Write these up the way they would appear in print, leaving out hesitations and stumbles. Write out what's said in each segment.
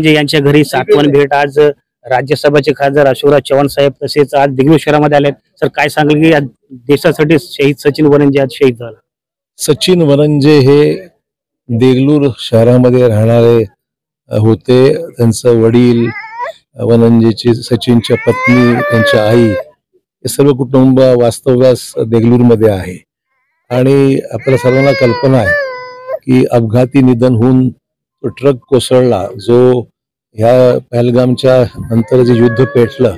म्हणजे यांच्या घरी सातवन भेट आज राज्यसभाचे खासदार अशोकराव चव्हाण साहेब तसेच आज दिग्विजय शहरामध्ये आलेत. सर काय सांगाल की आज देशासाठी शहीद सचिन वरंजे आज शहीद झाला. सचिन वरंजे हे देगलूर शहरामध्ये राहणारे होते. त्यांचं वडील, वरंजेची सचिनच्या पत्नी, त्यांच्या आई हे सर्व कुटुंब वास्तव्यास देगलूरमध्ये आहे. आणि आपल्याला सर्वांना कल्पना आहे की अपघाती निधन होऊन तो ट्रक कोसळला, जो ह्या पहलगामच्या नंतर जे युद्ध पेटलं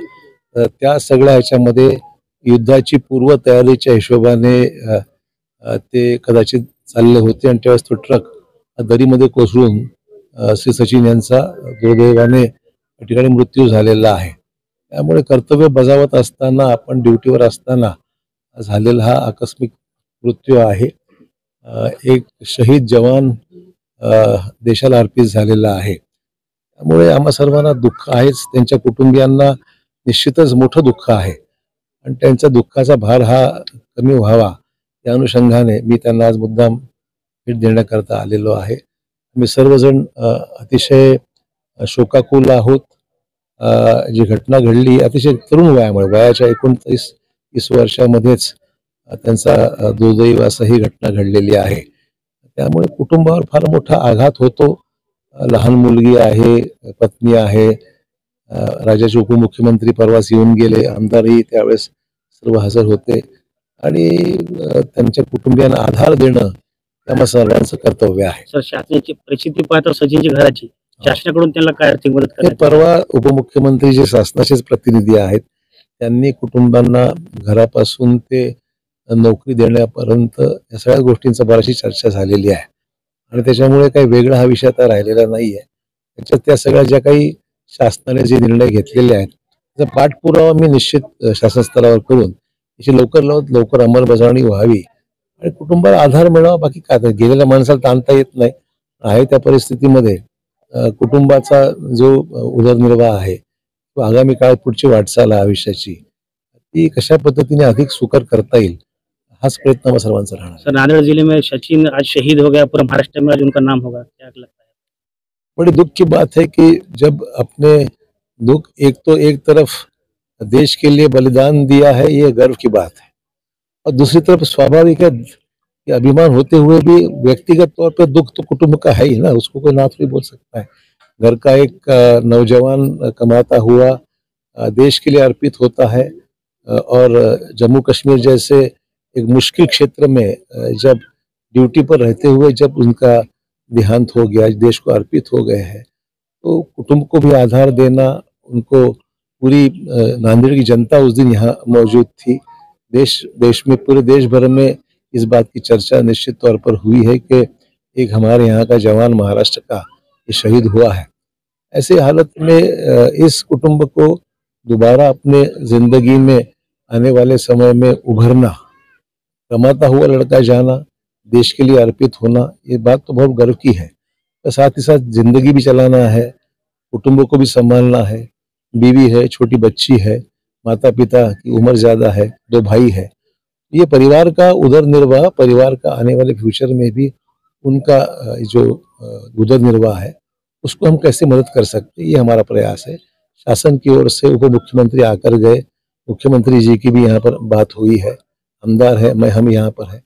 त्या सगळ्या ह्याच्यामध्ये युद्धाची पूर्वतयारीच्या हिशोबाने ते कदाचित चालले होते आणि त्यावेळेस तो ट्रक दरीमध्ये कोसळून श्री सचिन यांचा दुर्दैवाने त्या ठिकाणी मृत्यू झालेला आहे. त्यामुळे कर्तव्य बजावत असताना, आपण ड्युटीवर असताना झालेला हा आकस्मिक मृत्यू आहे. एक शहीद जवान देशाला अर्पित झालेला आहे. त्यामुळे आम्हा सर्वांना दुःख आहेच, त्यांच्या कुटुंबियांना निश्चितच मोठं दुःख आहे आणि त्यांच्या दुःखाचा भार हा कमी व्हावा या अनुषंगाने मी त्यांना आज मुद्दाम भेट देण्याकरता आलेलो आहे. आम्ही सर्वजण अतिशय शोकाकुल आहोत. जी घटना घडली अतिशय तरुण वयाच्या 29 वर्षामध्येच त्यांचा दुर्दैव असं ही घटना घडलेली आहे. त्यामुळे कुटुंबावर फार मोठा आघात होतो. लहान मुलगी आहे, पत्नी आहे, राज्याचे उपमुख्यमंत्री परवाच येऊन गेले, आमदारही त्यावेळेस सर्व हजर होते आणि त्यांच्या कुटुंबियांना आधार देणं त्यामुळे सर्वांचं कर्तव्य आहे. सर शासनाची परिस्थिती पाहता सचिनची घराची शासनाकडून त्यांना काय आर्थिक मदत करण्यात परवा उपमुख्यमंत्री जे शासनाचेच प्रतिनिधी आहेत त्यांनी कुटुंबांना घरापासून ते नोकरी देण्यापर्यंत या सगळ्या गोष्टींचा बरीचशी चर्चा झालेली आहे आणि त्याच्यामुळे काही वेगळा हा विषय आता राहिलेला नाहीये. त्याच्यात त्या सगळ्या ज्या काही शासनाने जे निर्णय घेतलेले आहेत त्याचा पाठपुरावा मी निश्चित शासन स्तरावर करून त्याची लवकर अंमलबजावणी व्हावी आणि कुटुंबाला आधार मिळावा. बाकी काय, गेलेल्या माणसाला ताणता येत नाही. आहे त्या परिस्थितीमध्ये कुटुंबाचा जो उदरनिर्वाह आहे किंवा आगामी काळात पुढची वाटचाल आयुष्याची ती कशा पद्धतीने अधिक सुकर करता येईल हाच प्रयत्न सर्वांचा राहणार. सर नांदेड़ जिले में सचिन आज शहीद हो गया, पूरा महाराष्ट्र में आज उनका नाम होगा, क्या लगता है? बड़ी दुख की बात है कि जब अपने दुख एक तरफ देश के लिए बलिदान दिया है, ये गर्व की बात है, और दूसरी तरफ स्वाभाविक है कि अभिमान होते हुए भी व्यक्तिगत तौर पे दुख तो कुटुंब का है ही ना, उसको कोई ना थोड़ी बोल सकता है. घर का एक नौजवान कमाता हुआ देश के लिए अर्पित होता है और जम्मू कश्मीर जैसे एक मुश्किल क्षेत्र में जब ड्यूटी पर रहते हुए जब उनका देहांत हो गया, देश को अर्पित हो गए हैं, तो कुटुंब को भी आधार देना, उनको पूरी नांदेड़ की जनता उस दिन यहाँ मौजूद थी. देश में पूरे देश भर में इस बात की चर्चा निश्चित तौर पर हुई है कि एक हमारे यहाँ का जवान महाराष्ट्र का ये शहीद हुआ है. ऐसे हालत में इस कुटुंब को दोबारा अपने जिंदगी में आने वाले समय में उभरना, कमाता हुआ लड़का जाना, देश के लिए अर्पित होना, ये बात तो बहुत गर्व की है. तो साथ ही साथ जिंदगी भी चलाना है, कुटुंब को भी संभालना है, बीवी है, छोटी बच्ची है, माता पिता की उम्र ज्यादा है, 2 भाई है. ये परिवार का उदर निर्वाह, परिवार का आने वाले फ्यूचर में भी उनका जो उदर निर्वाह है उसको हम कैसे मदद कर सकते हैं, ये हमारा प्रयास है. शासन की ओर से उप मुख्यमंत्री आकर गए, मुख्यमंत्री जी की भी यहाँ पर बात हुई है, आमदार है, हम यहाँ पर है.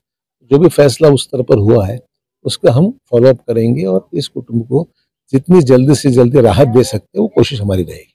जो भी फैसला उस स्तर पर हुआ है उसका हम फॉलोअप करेंगे और इस कुटुंब को जितनी जल्दी से जल्दी राहत दे सकते हैं वो कोशिश हमारी रहेगी.